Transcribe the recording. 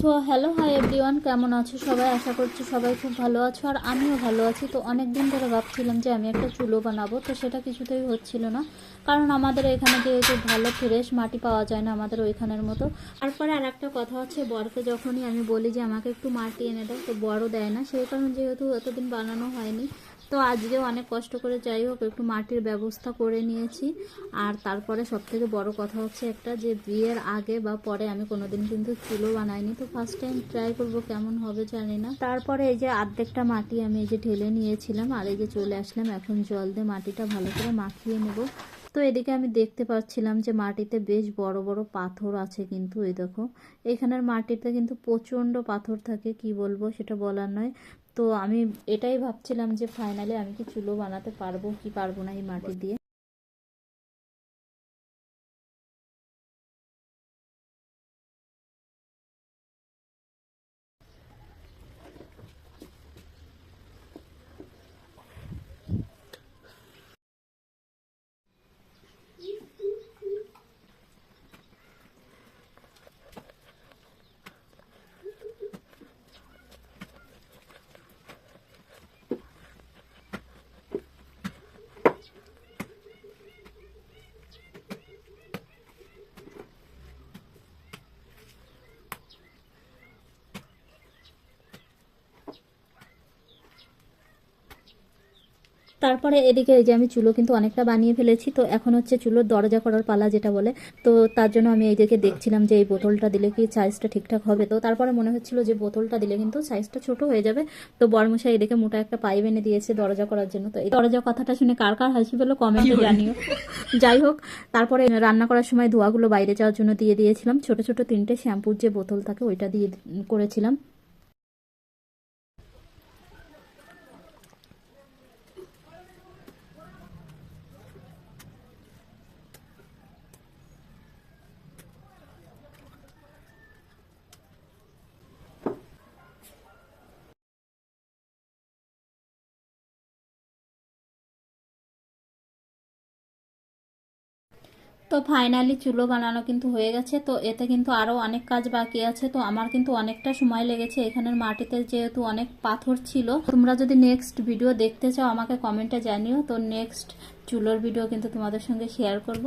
So hello hi everyone, কেমন আছো সবাই? আশা করছি সবাই খুব ভালো আছো আর আমিও ভালো আছি। তো অনেক দিন ধরে ভাবছিলাম যে আমি একটা চুলো বানাবো, তো সেটা কিছুতেই হচ্ছিল না, কারণ আমাদের এখানে যেহেতু ভালো ফ্রেশ মাটি পাওয়া যায় না আমাদের ওইখানের মতো। তারপরে আর একটা কথা হচ্ছে, বরকে যখনই আমি বলি যে আমাকে একটু মাটি এনে দাও, তো বড়ও দেয় না। সেই কারণে যেহেতু এতদিন বানানো হয়নি, তো আজকেও অনেক কষ্ট করে যাই হোক একটু মাটির ব্যবস্থা করে নিয়েছি। আর তারপরে সবথেকে বড় কথা হচ্ছে একটা, যে বিয়ের আগে বা পরে আমি কোনোদিন কিন্তু চুলো বানাইনি, তো ফার্স্ট টাইম ট্রাই করবো কেমন হবে জানি না। তারপরে এই যে অর্ধেকটা মাটি আমি এই যে ঢেলে নিয়েছিলাম আর এই যে চলে আসলাম, এখন জল দিয়ে মাটিটা ভালো করে মাখিয়ে নেব। তো এদিকে আমি দেখতে পাচ্ছিলাম যে মাটিতে বেশ বড় বড় পাথর আছে, কিন্তু এই দেখো এখানের মাটিতে কিন্তু প্রচণ্ড পাথর থাকে, কি বলবো সেটা বলার নয়। তো আমি এটাই ভাবছিলাম যে ফাইনালি আমি কি চুলো বানাতে পারবো কি পারবো না এই মাটি দিয়ে। তারপরে এদিকে এই যে আমি চুলো কিন্তু অনেকটা বানিয়ে ফেলেছি, তো এখন হচ্ছে চুলোর দরজা করার পালা যেটা বলে। তো তার জন্য আমি এইদিকে দেখছিলাম যে এই বোতলটা দিলে কি সাইজটা ঠিকঠাক হবে। তো তারপরে মনে হচ্ছিল যে বোতলটা দিলে কিন্তু সাইজটা ছোট হয়ে যাবে। তো বরমশাই এদিকে মোটা একটা পাইপ এনে দিয়েছে দরজা করার জন্য। তো এই দরজা কথাটা শুনে কার কার হাসি পেলো কমেন্টে জানিও। যাই হোক, তারপরে রান্না করার সময় ধোয়াগুলো বাইরে যাওয়ার জন্য দিয়ে দিয়েছিলাম। ছোট ছোট 3টে শ্যাম্পুর যে বোতল থাকে ওইটা দিয়ে করেছিলাম। তো ফাইনালি চুলো বানানো কিন্তু হয়ে গেছে। তো এতে কিন্তু আরও অনেক কাজ বাকি আছে। তো আমার কিন্তু অনেকটা সময় লেগেছে, এখানের মাটিতে যেহেতু অনেক পাথর ছিল। তোমরা যদি নেক্সট ভিডিও দেখতে চাও আমাকে কমেন্টে জানিও, তো নেক্সট চুলোর ভিডিও কিন্তু তোমাদের সঙ্গে শেয়ার করব।